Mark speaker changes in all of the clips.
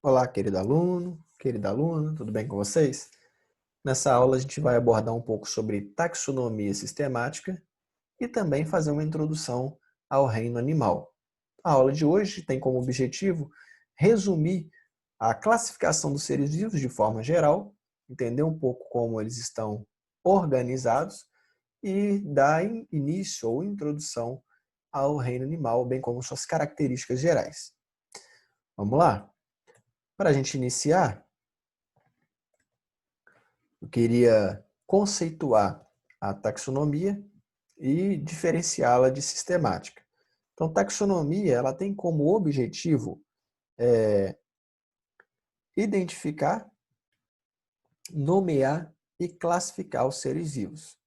Speaker 1: Olá, querido aluno, querida aluna, tudo bem com vocês? Nessa aula a gente vai abordar um pouco sobre taxonomia sistemática e também fazer uma introdução ao reino animal. A aula de hoje tem como objetivo resumir a classificação dos seres vivos de forma geral, entender um pouco como eles estão organizados e dar início ou introdução ao reino animal, bem como suas características gerais. Vamos lá? Para a gente iniciar, eu queria conceituar a taxonomia e diferenciá-la de sistemática. Então, taxonomia ela tem como objetivo identificar, nomear e classificar os seres vivos.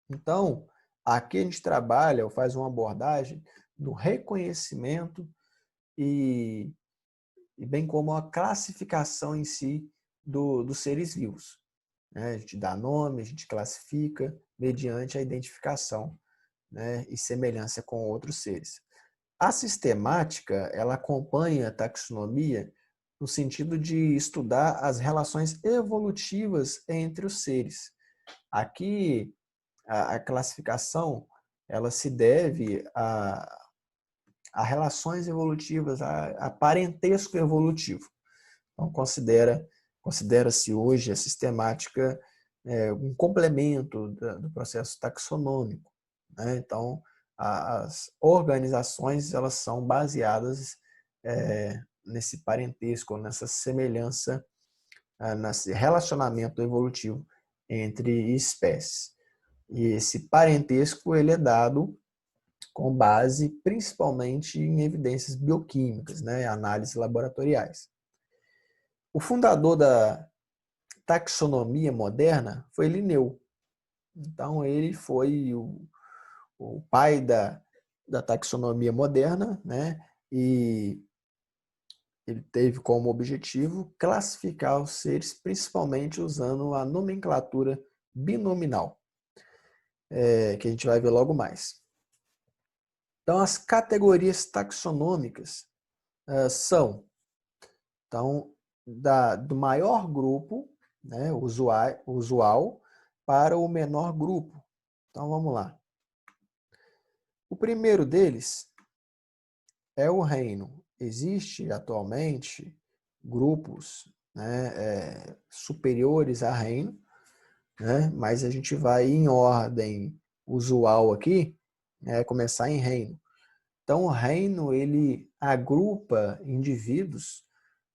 Speaker 1: Então, aqui a gente trabalha ou faz uma abordagem no reconhecimento e, bem como a classificação em si dos seres vivos. A gente dá nome, a gente classifica mediante a identificação, né, e semelhança com outros seres. A sistemática, ela acompanha a taxonomia no sentido de estudar as relações evolutivas entre os seres. Aqui, a classificação, ela se deve a relações evolutivas, a parentesco evolutivo. Então, considera-se hoje a sistemática um complemento do processo taxonômico, né? Então, as organizações elas são baseadas nesse parentesco, nessa semelhança, nesse relacionamento evolutivo entre espécies. E esse parentesco ele é dado com base principalmente em evidências bioquímicas, né? Análises laboratoriais. O fundador da taxonomia moderna foi Linneu. Então, ele foi o pai da taxonomia moderna, né? E ele teve como objetivo classificar os seres, principalmente usando a nomenclatura binominal, que a gente vai ver logo mais. Então, as categorias taxonômicas são, então, do maior grupo, né, usual, para o menor grupo. Então, vamos lá. O primeiro deles é o reino. Existe atualmente grupos, né, superiores a reino, né, mas a gente vai em ordem usual aqui, né, começar em reino. Então, o reino ele agrupa indivíduos,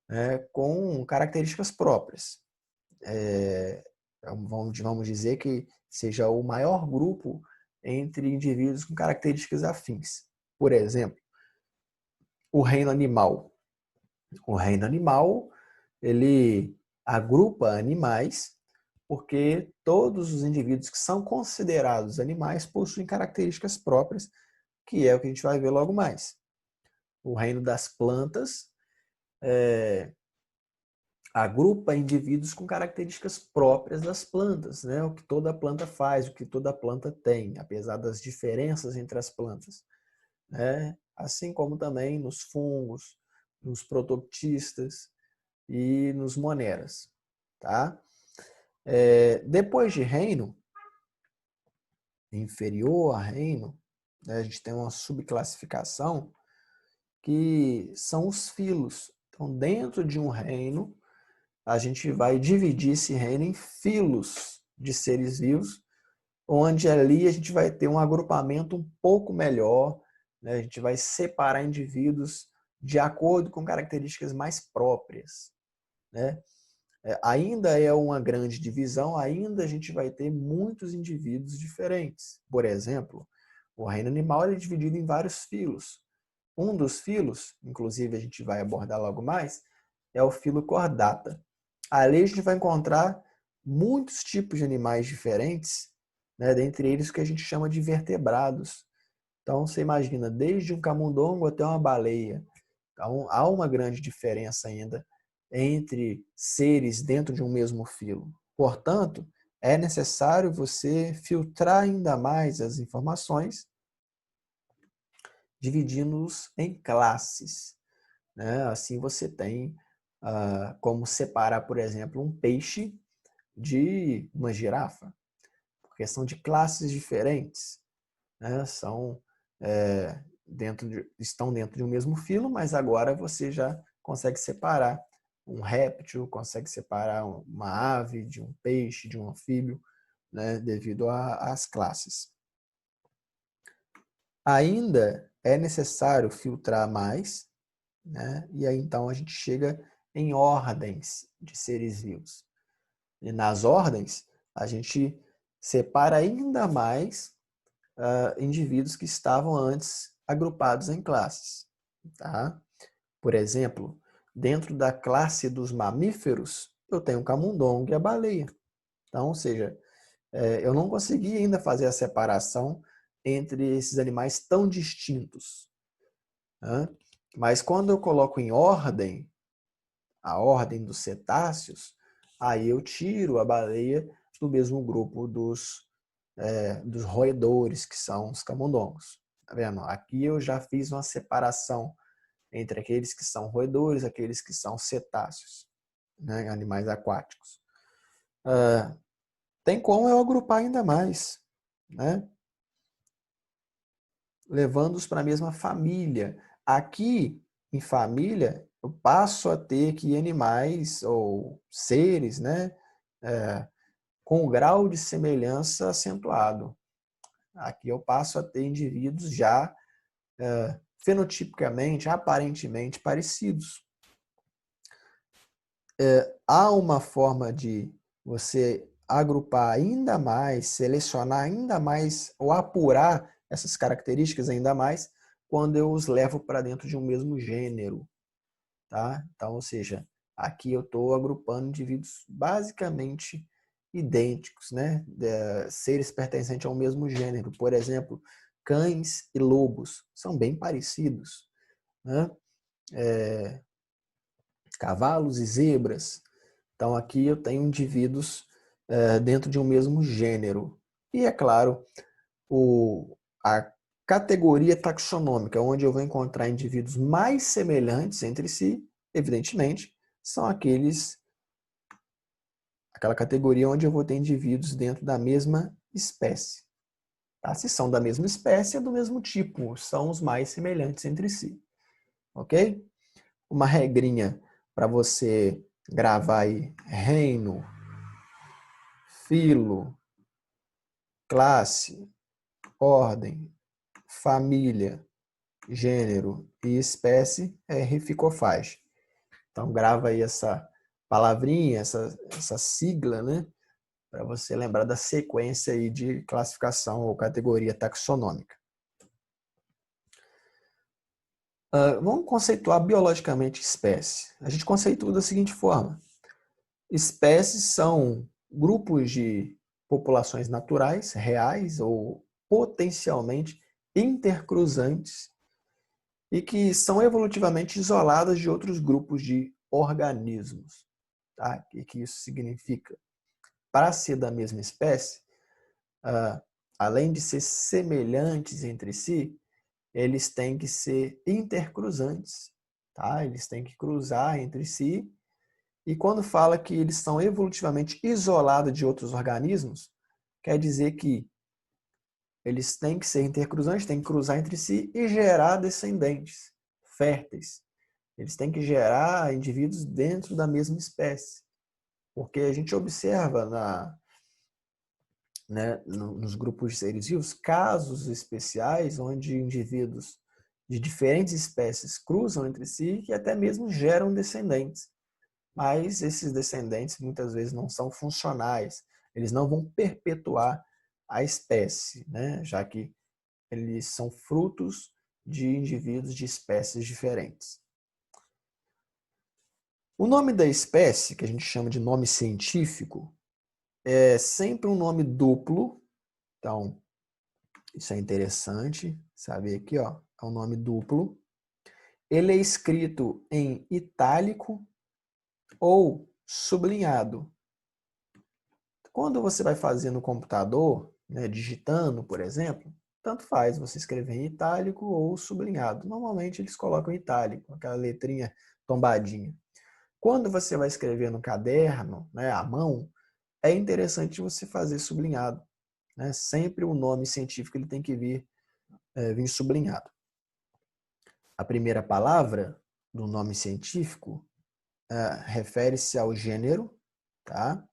Speaker 1: né, com características próprias. Vamos dizer que seja o maior grupo entre indivíduos com características afins. Por exemplo, o reino animal. O reino animal, ele agrupa animais porque todos os indivíduos que são considerados animais possuem características próprias, que é o que a gente vai ver logo mais. O reino das plantas agrupa indivíduos com características próprias das plantas, né? O que toda planta faz, o que toda planta tem, apesar das diferenças entre as plantas, né? Assim como também nos fungos, nos protoctistas e nos moneras, tá? Depois de reino, inferior a reino, né, a gente tem uma subclassificação que são os filos. Então, dentro de um reino, a gente vai dividir esse reino em filos de seres vivos, onde ali a gente vai ter um agrupamento um pouco melhor, né? A gente vai separar indivíduos de acordo com características mais próprias, né? Ainda é uma grande divisão, ainda a gente vai ter muitos indivíduos diferentes. Por exemplo, o reino animal é dividido em vários filos. Um dos filos, inclusive a gente vai abordar logo mais, é o filo Chordata. Ali a gente vai encontrar muitos tipos de animais diferentes, né? Dentre eles o que a gente chama de vertebrados. Então você imagina, desde um camundongo até uma baleia. Então há uma grande diferença ainda entre seres dentro de um mesmo filo. Portanto, é necessário você filtrar ainda mais as informações, dividindo-os em classes, né? Assim você tem como separar, por exemplo, um peixe de uma girafa, porque são de classes diferentes, né? Estão dentro de um mesmo filo, mas agora você já consegue separar um réptil, consegue separar uma ave de um peixe, de um anfíbio, né? Devido às classes. Ainda é necessário filtrar mais, né? E aí então a gente chega em ordens de seres vivos. E nas ordens, a gente separa ainda mais indivíduos que estavam antes agrupados em classes. Tá? Por exemplo, dentro da classe dos mamíferos, eu tenho o camundongo e a baleia. Então, ou seja, eu não consegui ainda fazer a separação entre esses animais tão distintos. Né? Mas quando eu coloco em ordem, a ordem dos cetáceos, aí eu tiro a baleia do mesmo grupo dos roedores, que são os camundongos. Tá vendo? Aqui eu já fiz uma separação entre aqueles que são roedores e aqueles que são cetáceos, né? Animais aquáticos. Tem como eu agrupar ainda mais, né? Levando-os para a mesma família. Aqui, em família, eu passo a ter aqui animais ou seres, né? Com um grau de semelhança acentuado. Aqui eu passo a ter indivíduos já fenotipicamente, aparentemente parecidos. Há uma forma de você agrupar ainda mais, selecionar ainda mais ou apurar essas características ainda mais quando eu os levo para dentro de um mesmo gênero. Tá? Então, ou seja, aqui eu estou agrupando indivíduos basicamente idênticos, né? Seres pertencentes ao mesmo gênero. Por exemplo, cães e lobos são bem parecidos, né? Cavalos e zebras. Então aqui eu tenho indivíduos dentro de um mesmo gênero. E é claro, a categoria taxonômica, onde eu vou encontrar indivíduos mais semelhantes entre si, evidentemente, são aquela categoria onde eu vou ter indivíduos dentro da mesma espécie. Tá? Se são da mesma espécie, é do mesmo tipo, são os mais semelhantes entre si. Ok? Uma regrinha para você gravar aí: reino, filo, classe, ordem, família, gênero e espécie é rificofage. Então grava aí essa palavrinha, essa sigla, né? Para você lembrar da sequência aí de classificação ou categoria taxonômica. Vamos conceituar biologicamente espécie. A gente conceitua da seguinte forma: espécies são grupos de populações naturais, reais ou potencialmente intercruzantes e que são evolutivamente isoladas de outros grupos de organismos. Tá? O que isso significa? Para ser da mesma espécie, além de ser semelhantes entre si, eles têm que ser intercruzantes. Tá? Eles têm que cruzar entre si. E quando fala que eles são evolutivamente isolados de outros organismos, quer dizer que eles têm que ser intercruzantes, têm que cruzar entre si e gerar descendentes férteis. Eles têm que gerar indivíduos dentro da mesma espécie. Porque a gente observa nos grupos de seres vivos casos especiais onde indivíduos de diferentes espécies cruzam entre si e até mesmo geram descendentes. Mas esses descendentes muitas vezes não são funcionais. Eles não vão perpetuar a espécie, né? Já que eles são frutos de indivíduos de espécies diferentes. O nome da espécie, que a gente chama de nome científico, é sempre um nome duplo. Então, isso é interessante saber aqui, ó, é um nome duplo. Ele é escrito em itálico ou sublinhado. Quando você vai fazer no computador, né, digitando, por exemplo, tanto faz você escrever em itálico ou sublinhado. Normalmente eles colocam em itálico, aquela letrinha tombadinha. Quando você vai escrever no caderno, né, à mão, é interessante você fazer sublinhado, né? Sempre o nome científico ele tem que vir sublinhado. A primeira palavra do nome científico refere-se ao gênero, tá?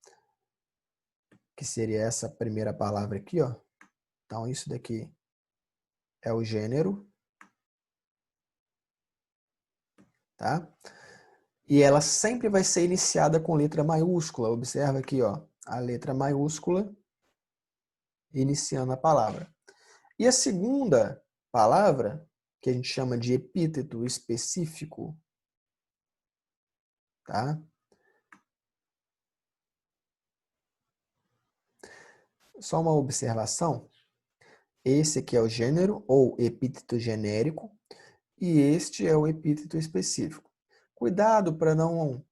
Speaker 1: Que seria essa primeira palavra aqui, ó. Então, isso daqui é o gênero, tá? E ela sempre vai ser iniciada com letra maiúscula. Observa aqui, ó, a letra maiúscula iniciando a palavra. E a segunda palavra, que a gente chama de epíteto específico, tá? Só uma observação. Esse aqui é o gênero, ou epíteto genérico, e este é o epíteto específico. Cuidado para não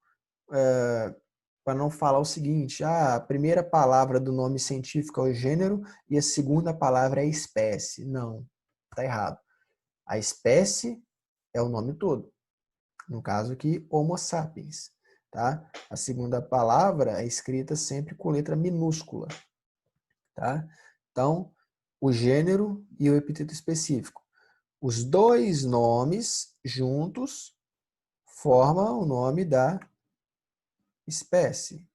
Speaker 1: falar o seguinte, a primeira palavra do nome científico é o gênero e a segunda palavra é a espécie. Não, está errado. A espécie é o nome todo. No caso aqui, Homo sapiens. Tá? A segunda palavra é escrita sempre com letra minúscula. Tá? Então, o gênero e o epíteto específico. Os dois nomes juntos formam o nome da espécie.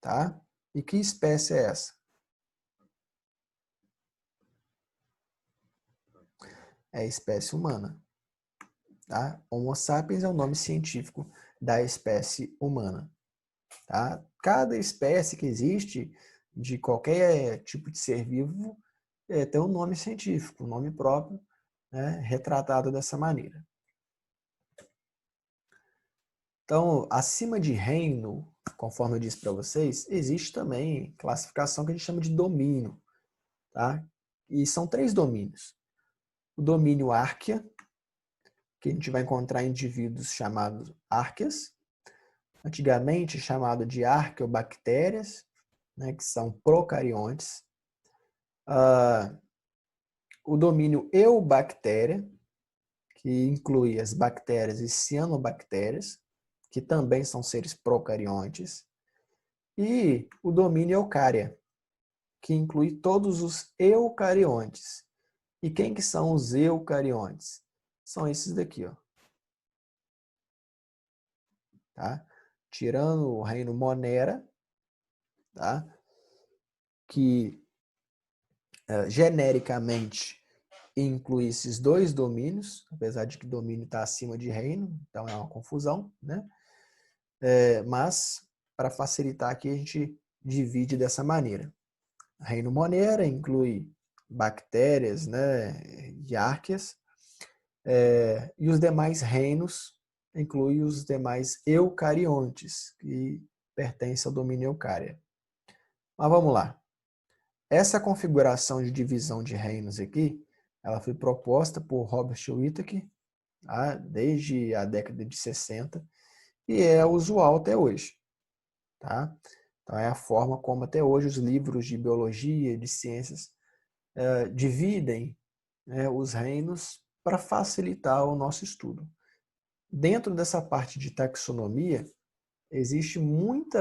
Speaker 1: Tá? E que espécie é essa? É a espécie humana. Tá? Homo sapiens é o nome científico da espécie humana. Tá? Cada espécie que existe, de qualquer tipo de ser vivo, tem um nome científico, um nome próprio, né, retratado dessa maneira. Então, acima de reino, conforme eu disse para vocês, existe também classificação que a gente chama de domínio. Tá? E são 3 domínios. O domínio árquea, que a gente vai encontrar indivíduos chamados árqueas, antigamente chamado de arqueobactérias, né, que são procariontes. O domínio eubactéria, que inclui as bactérias e cianobactérias, que também são seres procariontes. E o domínio eucária, que inclui todos os eucariontes. E quem que são os eucariontes? São esses daqui, ó. Tá? Tirando o reino Monera, tá? Que genericamente inclui esses 2 domínios, apesar de que domínio está acima de reino, então é uma confusão, né? Mas, para facilitar aqui, a gente divide dessa maneira. Reino Monera inclui bactérias, né, e árqueas, e os demais reinos inclui os demais eucariontes, que pertencem ao domínio eucária. Mas vamos lá. Essa configuração de divisão de reinos aqui, ela foi proposta por Robert Whittaker, tá? Desde a década de 60, e é usual até hoje. Tá? Então, é a forma como até hoje os livros de biologia, de ciências, dividem, né, os reinos para facilitar o nosso estudo. Dentro dessa parte de taxonomia, existe muito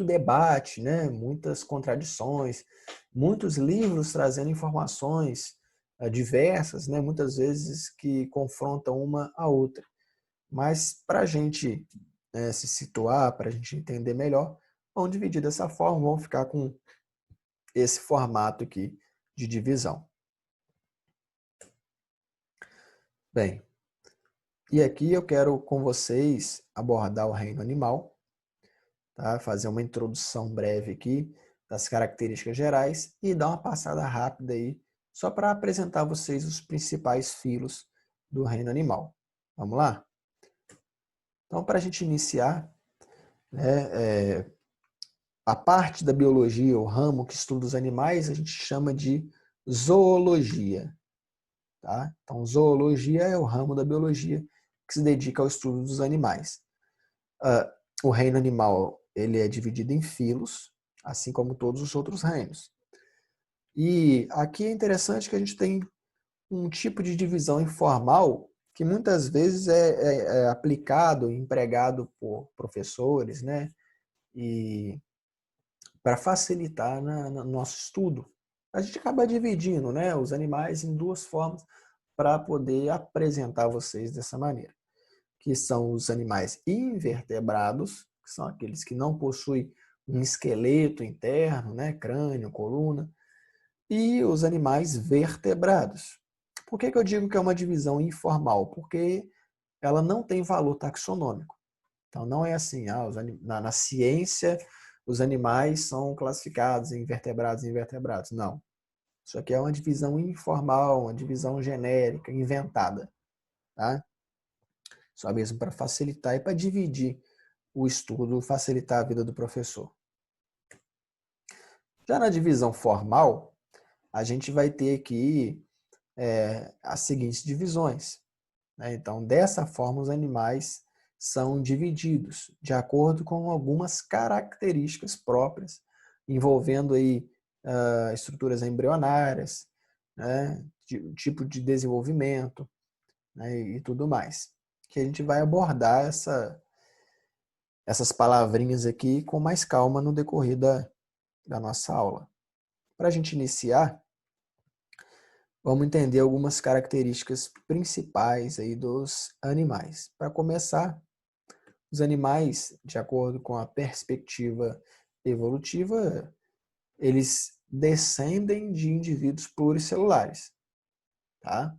Speaker 1: debate, né, muitas contradições, muitos livros trazendo informações diversas, né, muitas vezes que confrontam uma a outra. Mas para a gente se situar, para a gente entender melhor, vamos dividir dessa forma, vamos ficar com esse formato aqui de divisão. Bem, e aqui eu quero com vocês abordar o reino animal, tá? Fazer uma introdução breve aqui das características gerais e dar uma passada rápida aí, só para apresentar a vocês os principais filos do reino animal. Vamos lá? Então, para a gente iniciar, né, a parte da biologia, o ramo que estuda os animais, a gente chama de zoologia. Tá? Então, zoologia é o ramo da biologia que se dedica ao estudo dos animais. O reino animal ele é dividido em filos, assim como todos os outros reinos. E aqui é interessante que a gente tem um tipo de divisão informal que muitas vezes é aplicado, empregado por professores, né? E para facilitar no nosso estudo. A gente acaba dividindo, né, os animais em duas formas para poder apresentar vocês dessa maneira, que são os animais invertebrados, que são aqueles que não possuem um esqueleto interno, né, crânio, coluna, e os animais vertebrados. Por que eu digo que é uma divisão informal? Porque ela não tem valor taxonômico. Então, não é assim, na ciência, os animais são classificados em vertebrados e invertebrados. Não. Isso aqui é uma divisão informal, uma divisão genérica, inventada. Tá? Só mesmo para facilitar e para dividir o estudo, facilitar a vida do professor. Já na divisão formal, a gente vai ter aqui as seguintes divisões. Né? Então, dessa forma, os animais são divididos de acordo com algumas características próprias, envolvendo aí estruturas embrionárias, né? Tipo de desenvolvimento, né? E tudo mais. Que a gente vai abordar essas palavrinhas aqui com mais calma no decorrer da nossa aula. Para a gente iniciar, vamos entender algumas características principais aí dos animais. Para começar, os animais, de acordo com a perspectiva evolutiva, eles descendem de indivíduos pluricelulares, tá?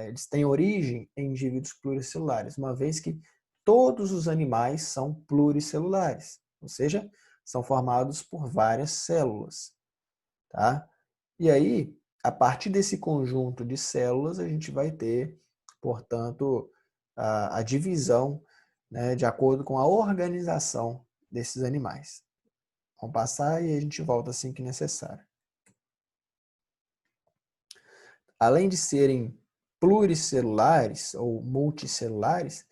Speaker 1: Eles têm origem em indivíduos pluricelulares, uma vez que todos os animais são pluricelulares, ou seja, são formados por várias células, tá? E aí, a partir desse conjunto de células, a gente vai ter, portanto, a divisão, né, de acordo com a organização desses animais. Vamos passar e a gente volta assim que necessário. Além de serem pluricelulares ou multicelulares,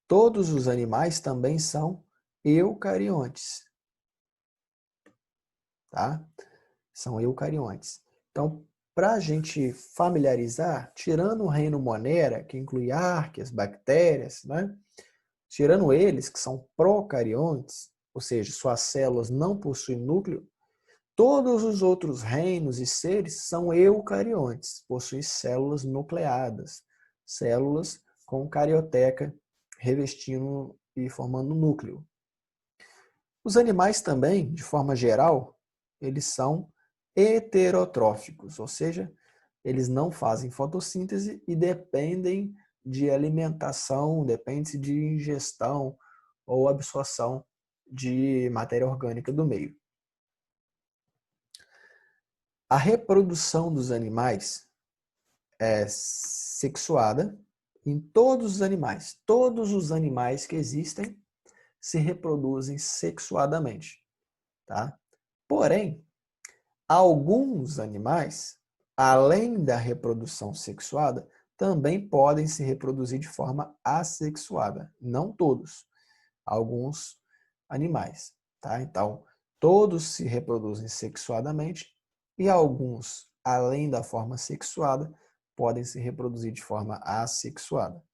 Speaker 1: todos os animais também são eucariontes, tá? São eucariontes. Então, para a gente familiarizar, tirando o reino Monera, que inclui arqueias, bactérias, né? Tirando eles, que são procariontes, ou seja, suas células não possuem núcleo, todos os outros reinos e seres são eucariontes, possuem células nucleadas, células com carioteca revestindo e formando núcleo. Os animais também, de forma geral, eles são heterotróficos, ou seja, eles não fazem fotossíntese e dependem de alimentação, dependem de ingestão ou absorção de matéria orgânica do meio. A reprodução dos animais é sexuada em todos os animais. Todos os animais que existem se reproduzem sexuadamente, tá? Porém, alguns animais, além da reprodução sexuada, também podem se reproduzir de forma assexuada. Não todos, alguns animais, tá? Então, todos se reproduzem sexuadamente e alguns, além da forma sexuada, podem se reproduzir de forma assexuada.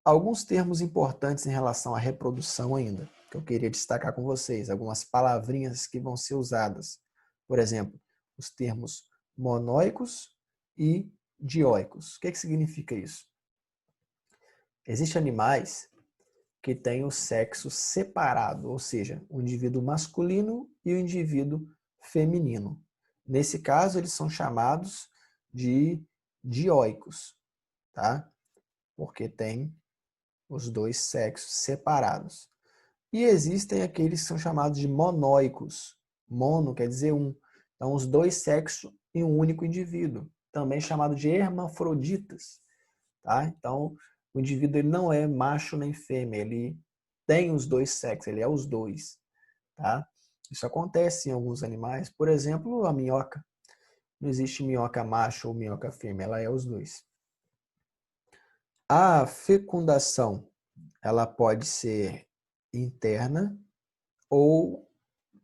Speaker 1: Alguns termos importantes em relação à reprodução ainda, que eu queria destacar com vocês, algumas palavrinhas que vão ser usadas. Por exemplo, os termos monóicos e dioicos. O que significa isso? Existem animais que têm o sexo separado, ou seja, o indivíduo masculino e o indivíduo feminino. Nesse caso, eles são chamados de dioicos, tá? Porque tem os dois sexos separados. E existem aqueles que são chamados de monóicos. Mono quer dizer um. Então, os dois sexos em um único indivíduo. Também chamado de hermafroditas. Tá? Então, o indivíduo ele não é macho nem fêmea. Ele tem os dois sexos, ele é os dois. Tá? Isso acontece em alguns animais. Por exemplo, a minhoca. Não existe minhoca macho ou minhoca fêmea. Ela é os dois. A fecundação ela pode ser interna ou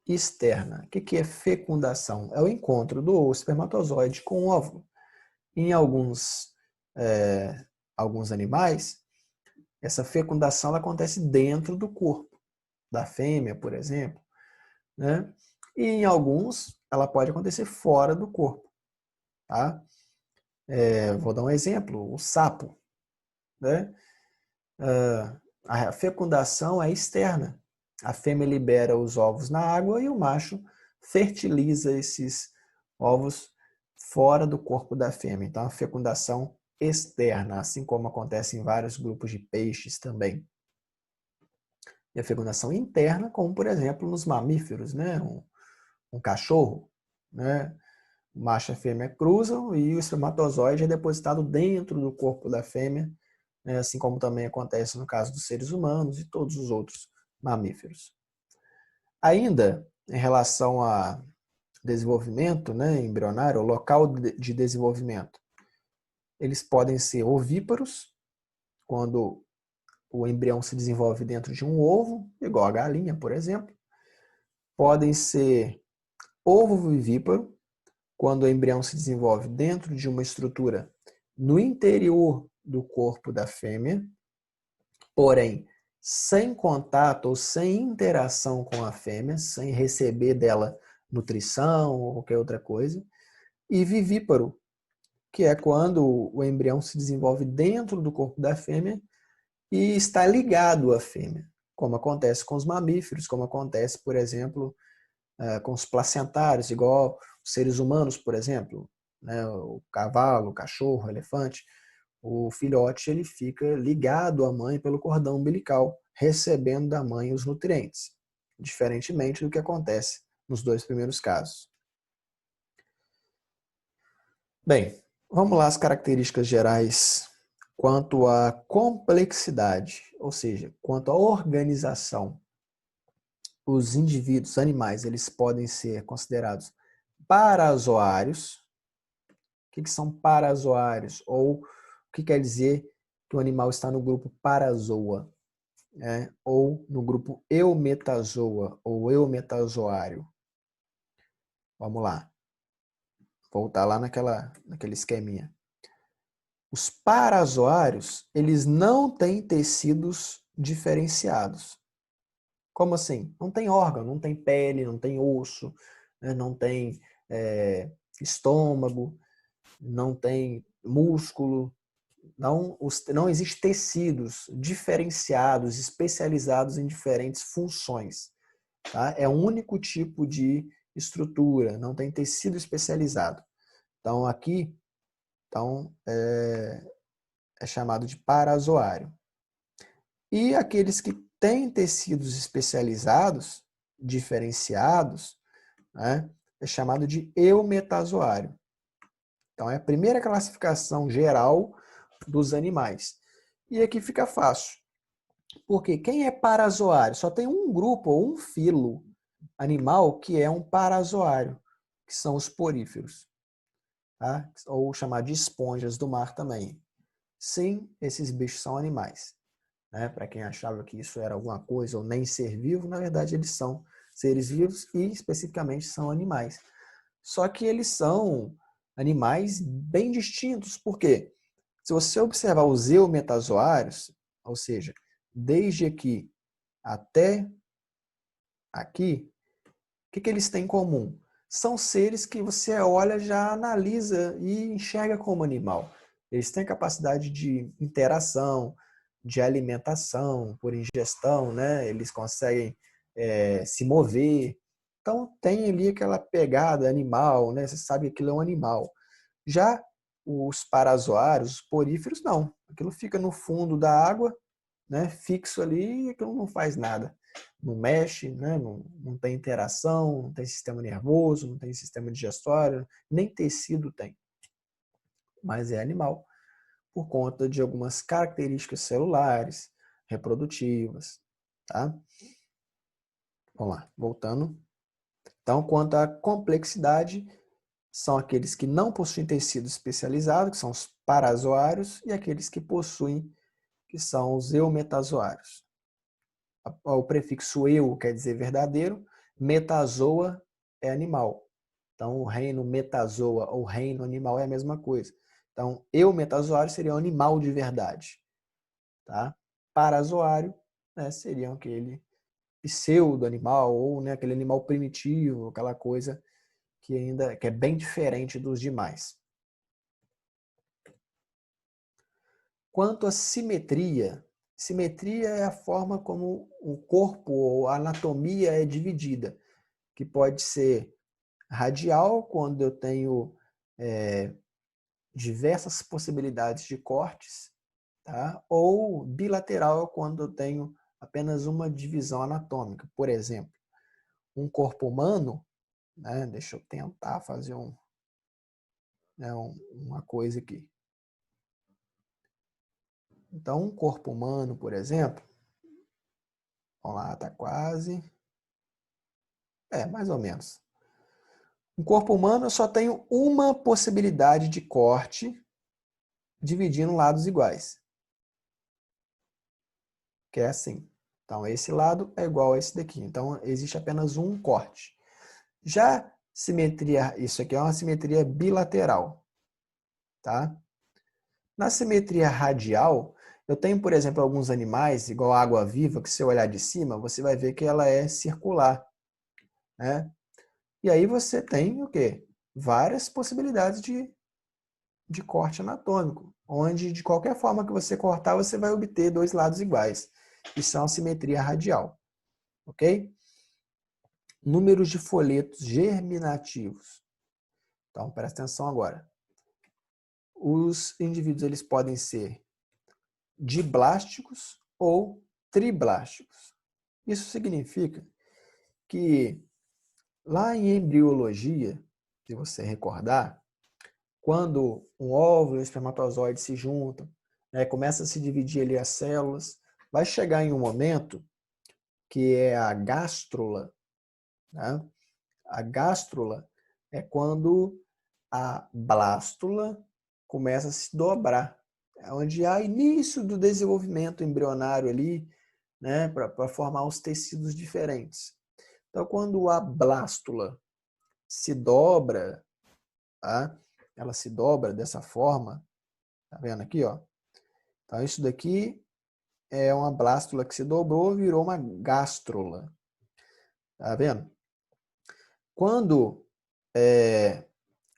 Speaker 1: externa. O que é fecundação? É o encontro do espermatozoide com o óvulo. Em alguns animais, essa fecundação ela acontece dentro do corpo da fêmea, por exemplo, né? E em alguns, ela pode acontecer fora do corpo, tá? Vou dar um exemplo, o sapo, né? A fecundação é externa. A fêmea libera os ovos na água e o macho fertiliza esses ovos fora do corpo da fêmea. Então, a fecundação externa, assim como acontece em vários grupos de peixes também. E a fecundação interna, como por exemplo nos mamíferos, né? Um cachorro, né? O macho e a fêmea cruzam e o espermatozoide é depositado dentro do corpo da fêmea, né? Assim como também acontece no caso dos seres humanos e todos os outros mamíferos. Ainda em relação a desenvolvimento, né, embrionário, o local de desenvolvimento, eles podem ser ovíparos, quando o embrião se desenvolve dentro de um ovo, igual a galinha, por exemplo. Podem ser ovovivíparo, quando o embrião se desenvolve dentro de uma estrutura no interior do corpo da fêmea, porém sem contato ou sem interação com a fêmea, sem receber dela nutrição ou qualquer outra coisa. E vivíparo, que é quando o embrião se desenvolve dentro do corpo da fêmea e está ligado à fêmea, como acontece com os mamíferos, como acontece, por exemplo, com os placentários, igual os seres humanos, por exemplo, né? O cavalo, o cachorro, o elefante, o filhote ele fica ligado à mãe pelo cordão umbilical, recebendo da mãe os nutrientes, diferentemente do que acontece nos dois primeiros casos. Bem, vamos lá as características gerais quanto à complexidade, ou seja, quanto à organização. Os indivíduos, animais, eles podem ser considerados parazoários. O que são parazoários? Ou o que quer dizer que o animal está no grupo Parazoa, né? Ou no grupo Eumetazoa, ou eumetazoário. Vamos lá. Voltar lá naquele esqueminha. Os parazoários, eles não têm tecidos diferenciados. Como assim? Não tem órgão, não tem pele, não tem osso, né? Não tem estômago, não tem músculo, não existe tecidos diferenciados, especializados em diferentes funções. Tá? É um único tipo de estrutura, não tem tecido especializado. Então, aqui é chamado de parazoário. E aqueles que têm tecidos especializados, diferenciados, né, é chamado de eumetazoário. Então, é a primeira classificação geral dos animais. E aqui fica fácil. Porque quem é parazoário? Só tem um grupo ou um filo animal que é um parazoário, que são os poríferos. Tá? Ou chamado de esponjas do mar também. Sim, esses bichos são animais. Né? Para quem achava que isso era alguma coisa ou nem ser vivo, na verdade eles são seres vivos e especificamente são animais. Só que eles são animais bem distintos, porque se você observar os eumetazoários, ou seja, desde aqui até aqui, o que eles têm em comum? São seres que você olha, já analisa e enxerga como animal. Eles têm capacidade de interação, de alimentação por ingestão, né? Eles conseguem se mover. Então tem ali aquela pegada animal, né? Você sabe que aquilo é um animal. Já os parazoários, os poríferos, não. Aquilo fica no fundo da água, né? Fixo ali e aquilo não faz nada. Não mexe, né? Não tem interação, não tem sistema nervoso, não tem sistema digestório, nem tecido tem. Mas é animal por conta de algumas características celulares, reprodutivas, tá? Vamos lá, voltando. Então, quanto à complexidade, são aqueles que não possuem tecido especializado, que são os parazoários, e aqueles que possuem, que são os eumetazoários. O prefixo eu quer dizer verdadeiro, metazoa é animal. Então, o reino metazoa ou reino animal é a mesma coisa. Então, eumetazoário seria um animal de verdade. Tá? Parazoário, né, seria aquele pseudo-animal, ou, né, aquele animal primitivo, aquela coisa que é bem diferente dos demais. Quanto à simetria, simetria é a forma como o corpo ou a anatomia é dividida, que pode ser radial, quando eu tenho diversas possibilidades de cortes, tá? Ou bilateral, quando eu tenho apenas uma divisão anatômica. Por exemplo, um corpo humano, né? Deixa eu tentar fazer uma coisa aqui. Então, um corpo humano, por exemplo, vamos lá, tá quase. Mais ou menos. Um corpo humano eu só tenho uma possibilidade de corte dividindo lados iguais. Que é assim. Então, esse lado é igual a esse daqui. Então, existe apenas um corte. Já simetria, isso aqui é uma simetria bilateral. Tá? Na simetria radial, eu tenho, por exemplo, alguns animais, igual a água-viva, que se você olhar de cima, você vai ver que ela é circular. Né? E aí você tem o quê? Várias possibilidades de corte anatômico, onde de qualquer forma que você cortar, você vai obter dois lados iguais. Isso é uma simetria radial. Ok? Números de folhetos germinativos. Então, presta atenção agora. Os indivíduos eles podem ser diblásticos ou triblásticos. Isso significa que lá em embriologia, se você recordar, quando um óvulo e o espermatozoide se juntam, né, começa a se dividir ali as células, vai chegar em um momento que é a gástrula. Né? A gástrula é quando a blástula começa a se dobrar. É onde há início do desenvolvimento embrionário ali, né, para formar os tecidos diferentes. Então, quando a blástula se dobra, tá? Ela se dobra dessa forma, tá vendo aqui, ó? Então, isso daqui é uma blástula que se dobrou, virou uma gástrula. Tá vendo? Quando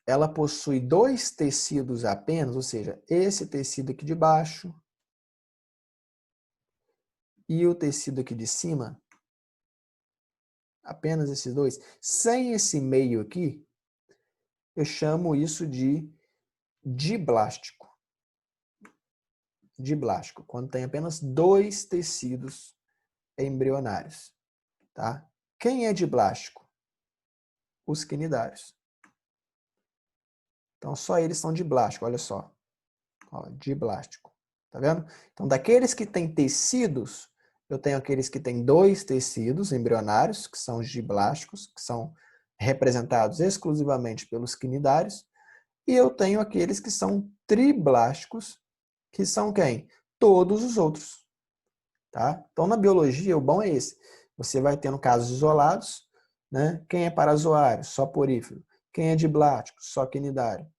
Speaker 1: ela possui dois tecidos apenas, ou seja, esse tecido aqui de baixo e o tecido aqui de cima, apenas esses dois, sem esse meio aqui, eu chamo isso de diblástico. Diblástico, quando tem apenas dois tecidos embrionários. Tá? Quem é diblástico? Os quinidários. Então, só eles são diblástico, olha só. Ó, diblástico. Tá vendo? Então, daqueles que têm tecidos, eu tenho aqueles que têm dois tecidos embrionários, que são os diblásticos, que são representados exclusivamente pelos quinidários, e eu tenho aqueles que são triblásticos, que são quem? Todos os outros. Tá? Então, na biologia, o bom é esse. Você vai tendo casos isolados, né? Quem é parazoário? Só porífero. Quem é diblástico? Só quinidário.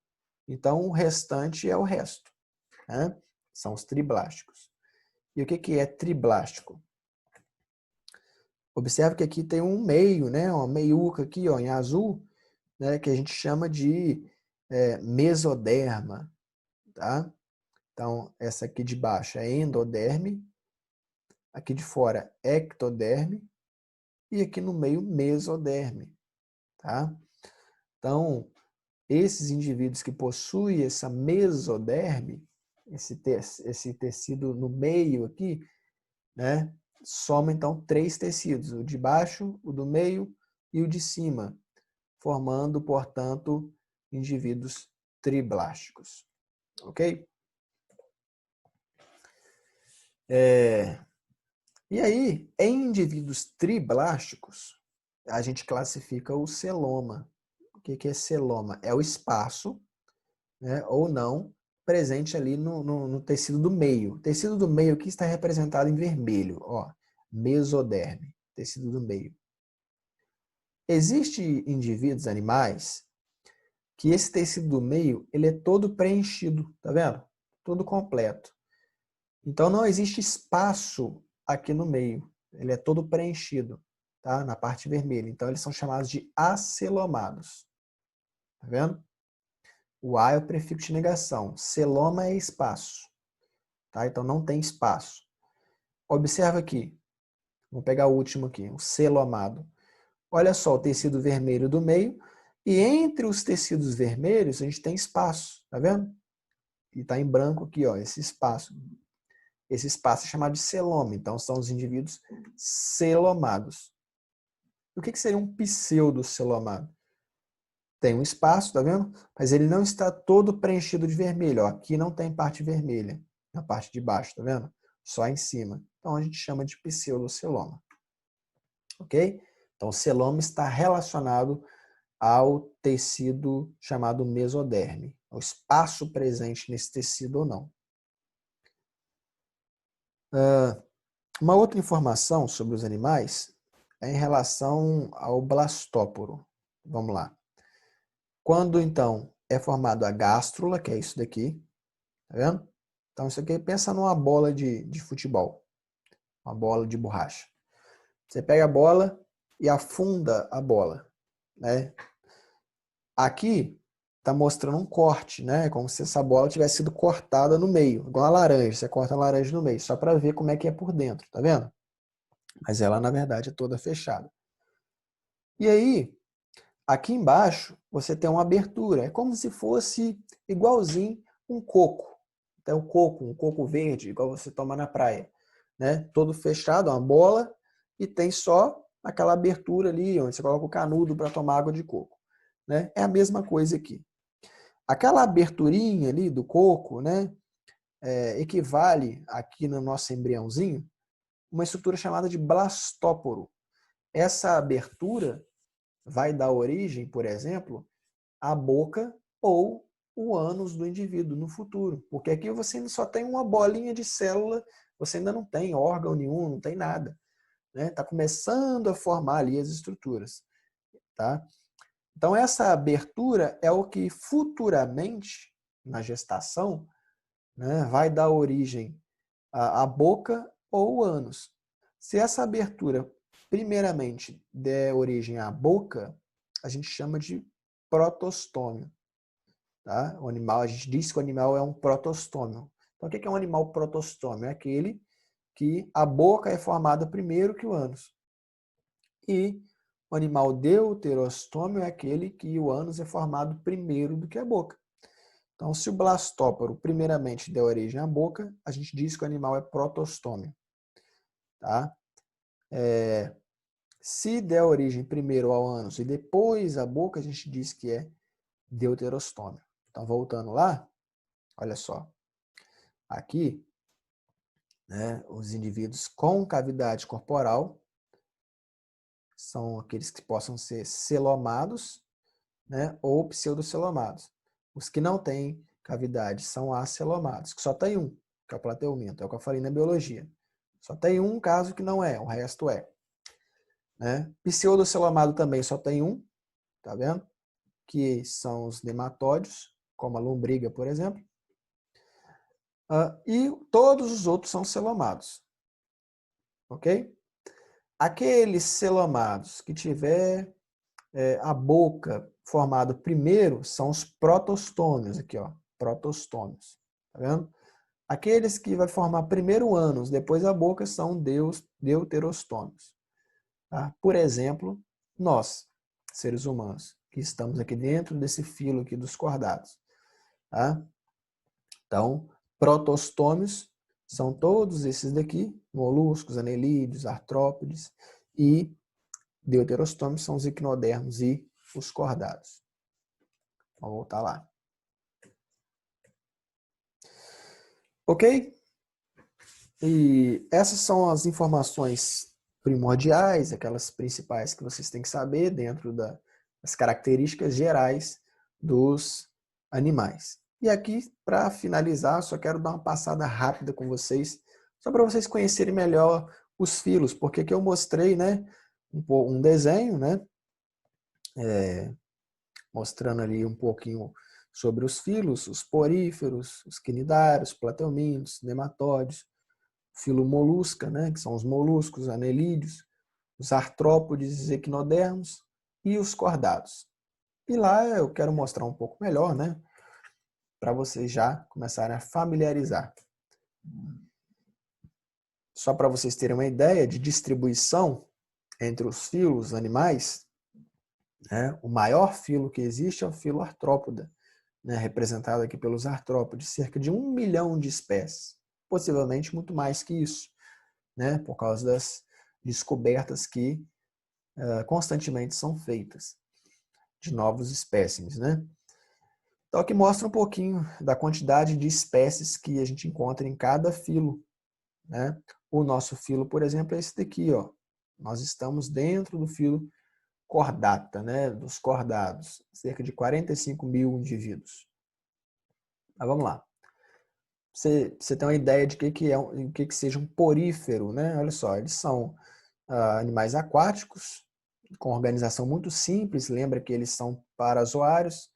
Speaker 1: Então, o restante é o resto. Né? São os triblásticos. E o que é triblástico? Observe que aqui tem um meio, né? Uma meiuca aqui, ó, em azul, né? Que a gente chama de mesoderma. Tá? Então, essa aqui de baixo é endoderme, aqui de fora ectoderme e aqui no meio mesoderme. Tá? Então, esses indivíduos que possuem essa mesoderme, esse tecido no meio aqui, né, soma então três tecidos, o de baixo, o do meio e o de cima, formando, portanto, indivíduos triblásticos. Ok? E aí, em indivíduos triblásticos, a gente classifica o celoma. O que é celoma? É o espaço, né, ou não, presente ali no tecido do meio. O tecido do meio aqui está representado em vermelho, ó, mesoderme, tecido do meio. Existem indivíduos animais que esse tecido do meio, ele é todo preenchido, tá vendo? Todo completo. Então não existe espaço aqui no meio, ele é todo preenchido, tá? Na parte vermelha. Então eles são chamados de acelomados. Tá vendo? O A é o prefixo de negação, celoma é espaço, tá? Então não tem espaço. Observa aqui, vamos pegar o último aqui, o celomado. Olha só o tecido vermelho do meio, e entre os tecidos vermelhos a gente tem espaço, tá vendo? E está em branco aqui, ó, esse espaço. Esse espaço é chamado de celoma, então são os indivíduos celomados. O que seria um pseudocelomado? Tem um espaço, tá vendo? Mas ele não está todo preenchido de vermelho. Ó. Aqui não tem parte vermelha, na parte de baixo, tá vendo? Só em cima. Então a gente chama de pseudoceloma. Ok? Então o celoma está relacionado ao tecido chamado mesoderme, ao espaço presente nesse tecido ou não. Uma outra informação sobre os animais é em relação ao blastóporo. Vamos lá. Quando, então, é formado a gástrula, que é isso daqui, tá vendo? Então, isso aqui, pensa numa bola de futebol, uma bola de borracha. Você pega a bola e afunda a bola, né? Aqui está mostrando um corte, né? Como se essa bola tivesse sido cortada no meio, igual a laranja. Você corta a laranja no meio, só para ver como é que é por dentro, tá vendo? Mas ela, na verdade, é toda fechada. E aí, aqui embaixo, você tem uma abertura. É como se fosse igualzinho um coco. Então, um coco verde, igual você toma na praia. Né? Todo fechado, uma bola, e tem só aquela abertura ali, onde você coloca o canudo para tomar água de coco. Né? É a mesma coisa aqui. Aquela aberturinha ali do coco, né, equivale aqui no nosso embriãozinho uma estrutura chamada de blastóporo. Essa abertura vai dar origem, por exemplo, à boca ou o ânus do indivíduo no futuro. Porque aqui você ainda só tem uma bolinha de célula, você ainda não tem órgão nenhum, não tem nada. Está começando a formar ali as estruturas. Tá? Então, essa abertura é o que futuramente, na gestação, né, vai dar origem à boca ou o ânus. Se essa abertura, primeiramente, der origem à boca, a gente chama de protostômio. Tá? O animal, a gente diz que o animal é um protostômio. Então, o que é um animal protostômio? É aquele que a boca é formada primeiro que o ânus. E o animal deuterostômio é aquele que o ânus é formado primeiro do que a boca. Então, se o blastóporo primeiramente der origem à boca, a gente diz que o animal é protostômio. Tá? Se der origem primeiro ao ânus e depois à boca, a gente diz que é deuterostômio. Então, voltando lá, olha só. Aqui, né, os indivíduos com cavidade corporal são aqueles que possam ser celomados, né, ou pseudocelomados. Os que não têm cavidade são acelomados, que só tem um, que é o plateumento, é o que eu falei na biologia. Só tem um caso que não é, o resto é. Né? Pseudocelomado também só tem um, tá vendo? Que são os nematóides, como a lombriga, por exemplo. E todos os outros são celomados. Ok? Aqueles celomados que tiver a boca formada primeiro são os protostômios, aqui, ó, protostômios, tá vendo? Aqueles que vai formar primeiro o ânus, depois a boca, são deuterostômios. Tá? Por exemplo, nós, seres humanos, que estamos aqui dentro desse filo aqui dos cordados. Tá? Então, protostômios são todos esses daqui, moluscos, anelídeos, artrópodes, e deuterostômios são os equinodermos e os cordados. Vamos voltar lá. Ok? E essas são as informações primordiais, aquelas principais que vocês têm que saber dentro das características gerais dos animais. E aqui, para finalizar, só quero dar uma passada rápida com vocês, só para vocês conhecerem melhor os filos, porque aqui eu mostrei, né, um desenho, né, mostrando ali um pouquinho sobre os filos, os poríferos, os quinidários, plateumintos, nematóides, filo molusca, né, que são os moluscos, anelídeos, os artrópodes equinodermos e os cordados. E lá eu quero mostrar um pouco melhor, né, para vocês já começarem a familiarizar. Só para vocês terem uma ideia de distribuição entre os filos animais, né, o maior filo que existe é o filo artrópoda, né, representado aqui pelos artrópodes, cerca de 1 milhão de espécies, possivelmente muito mais que isso, né, por causa das descobertas que constantemente são feitas de novos espécimes, né? Então aqui mostra um pouquinho da quantidade de espécies que a gente encontra em cada filo, né? O nosso filo, por exemplo, é esse daqui, ó. Nós estamos dentro do filo Chordata, né? Dos cordados, cerca de 45 mil indivíduos. Mas vamos lá. Você tem uma ideia de o que seja um porífero, né? Olha só, eles são animais aquáticos, com organização muito simples, lembra que eles são parazoários,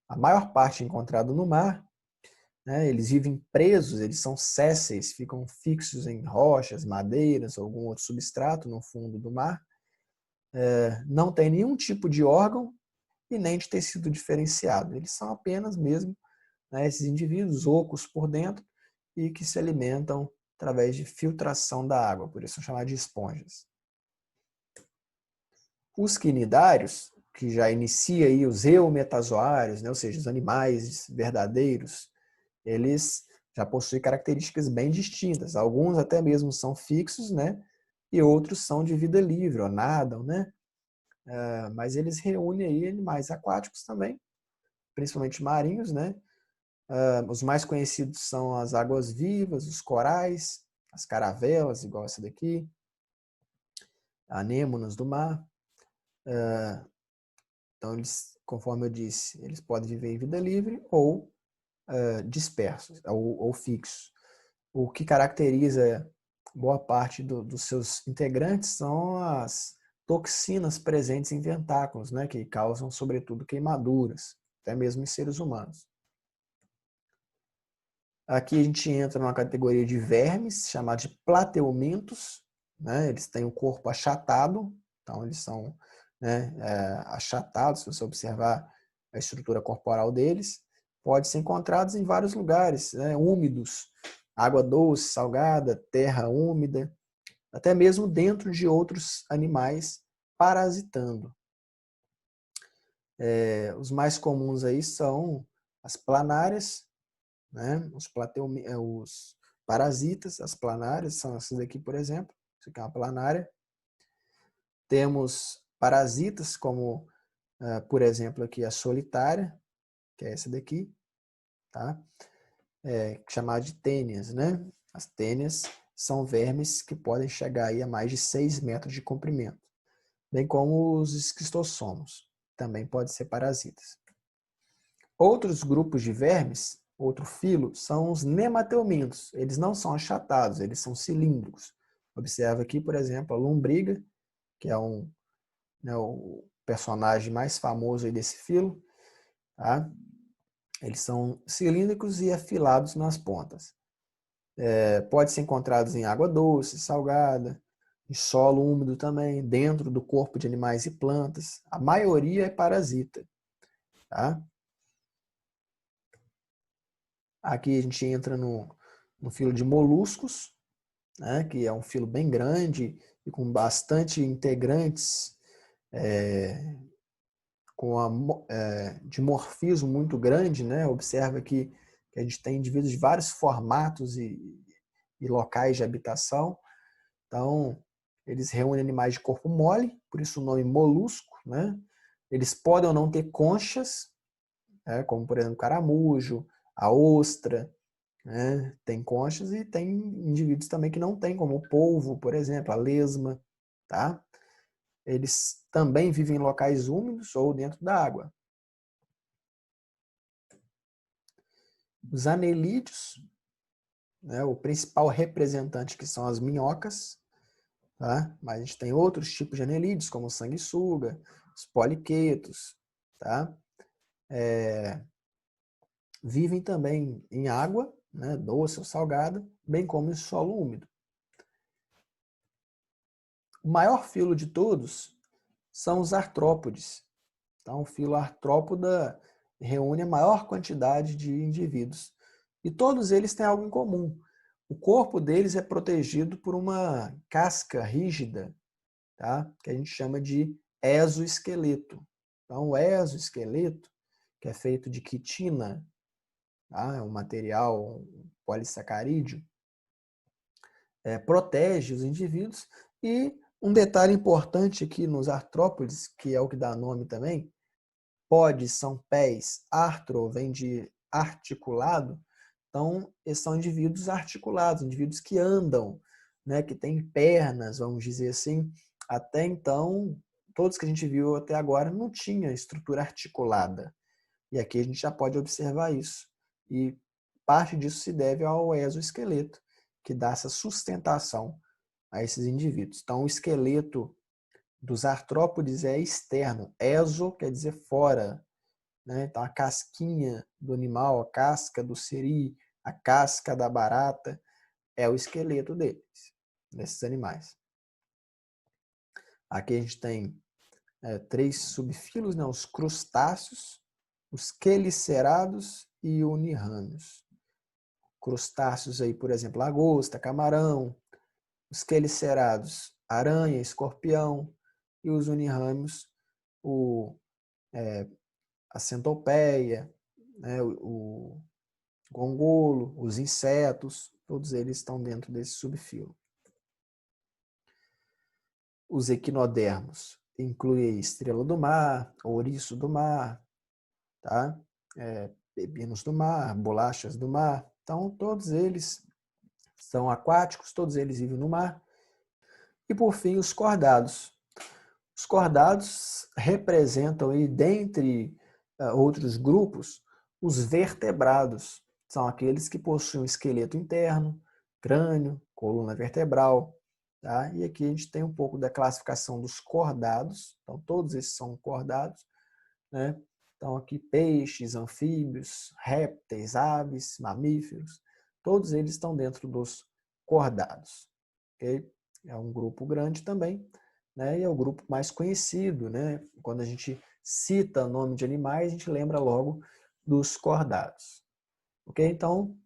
Speaker 1: a maior parte encontrado no mar, né? Eles vivem presos, eles são sésseis, ficam fixos em rochas, madeiras, ou algum outro substrato no fundo do mar. Não tem nenhum tipo de órgão e nem de tecido diferenciado. Eles são apenas mesmo, né, esses indivíduos ocos por dentro e que se alimentam através de filtração da água, por isso são chamados de esponjas. Os quinidários, que já inicia aí os eumetazoários, né, ou seja, os animais verdadeiros, eles já possuem características bem distintas. Alguns até mesmo são fixos, né, e outros são de vida livre, ou nadam, né? Mas eles reúnem aí animais aquáticos também, principalmente marinhos, né? Os mais conhecidos são as águas-vivas, os corais, as caravelas, igual essa daqui, anêmonas do mar. Então, eles, conforme eu disse, eles podem viver em vida livre ou dispersos, ou fixos. O que caracteriza boa parte dos seus integrantes são as toxinas presentes em tentáculos, né, que causam, sobretudo, queimaduras, até mesmo em seres humanos. Aqui a gente entra numa categoria de vermes, chamada de plateumintos, né? Eles têm o corpo achatado, então eles são, né, achatados, se você observar a estrutura corporal deles. Pode ser encontrados em vários lugares, né, úmidos, água doce, salgada, terra úmida, até mesmo dentro de outros animais parasitando. Os mais comuns aí são as planárias, né? Os parasitas, as planárias, são essas aqui, por exemplo. Isso aqui é uma planária. Temos parasitas como, por exemplo, aqui a solitária, que é essa daqui, tá? Chamada de tênias, né? As tênias são vermes que podem chegar aí a mais de 6 metros de comprimento, bem como os esquistossomos, também podem ser parasitas. Outros grupos de vermes, outro filo, são os nemateumintos. Eles não são achatados, eles são cilíndricos. Observa aqui, por exemplo, a lombriga, que é o personagem mais famoso aí desse filo. Tá? Eles são cilíndricos e afilados nas pontas. Pode ser encontrados em água doce, salgada, em solo úmido também, dentro do corpo de animais e plantas. A maioria é parasita. Tá? Aqui a gente entra no filo de moluscos, né, que é um filo bem grande e com bastante integrantes, de morfismo muito grande. Né? Observa que a gente tem indivíduos de vários formatos e locais de habitação. Então, eles reúnem animais de corpo mole, por isso o nome molusco. Né? Eles podem ou não ter conchas, como por exemplo o caramujo, a ostra, né? Tem conchas e tem indivíduos também que não tem, como o polvo, por exemplo, a lesma. Tá? Eles também vivem em locais úmidos ou dentro da água. Os anelídeos, né? O principal representante que são as minhocas. Tá? Mas a gente tem outros tipos de anelídeos, como o sanguessuga, os poliquetos. Tá? vivem também em água, né, doce ou salgada, bem como em solo úmido. O maior filo de todos são os artrópodes. Então, o filo artrópoda reúne a maior quantidade de indivíduos. E todos eles têm algo em comum. O corpo deles é protegido por uma casca rígida, tá? Que a gente chama de exoesqueleto. Então, o exoesqueleto, que é feito de quitina, tá? É um material polissacarídeo, protege os indivíduos. E um detalhe importante aqui nos artrópodes, que é o que dá nome também, podes são pés, artro vem de articulado, então esses são indivíduos articulados, indivíduos que andam, né, que têm pernas, vamos dizer assim. Até então, todos que a gente viu até agora não tinha estrutura articulada. E aqui a gente já pode observar isso. E parte disso se deve ao exoesqueleto, que dá essa sustentação a esses indivíduos. Então, o esqueleto dos artrópodes é externo. Exo quer dizer fora, né? Então, a casquinha do animal, a casca do siri, a casca da barata, é o esqueleto deles, desses animais. Aqui a gente tem 3 subfilos, né? Os crustáceos, os quelicerados e unirrâneos. Crustáceos aí, por exemplo, lagosta, camarão. Os quelicerados, aranha, escorpião. E os unirrâneos, a centopeia, né? o gongolo, os insetos, todos eles estão dentro desse subfilo. Os equinodermos incluem estrela do mar, ouriço do mar, tá? Pepinos do mar, bolachas do mar. Então, todos eles são aquáticos, todos eles vivem no mar. E, por fim, os cordados. Os cordados representam, aí, dentre outros grupos, os vertebrados. São aqueles que possuem um esqueleto interno, crânio, coluna vertebral. Tá? E aqui a gente tem um pouco da classificação dos cordados. Então, todos esses são cordados, né? Então, aqui peixes, anfíbios, répteis, aves, mamíferos, todos eles estão dentro dos cordados. Okay? É um grupo grande também, né? E é o grupo mais conhecido, né? Quando a gente cita nome de animais, a gente lembra logo dos cordados. Ok? Então,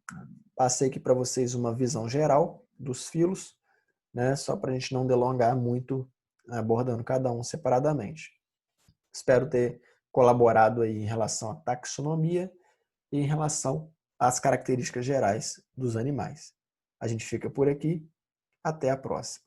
Speaker 1: passei aqui para vocês uma visão geral dos filos, né? Só para a gente não delongar muito abordando cada um separadamente. Espero ter colaborado aí em relação à taxonomia e em relação às características gerais dos animais. A gente fica por aqui. Até a próxima.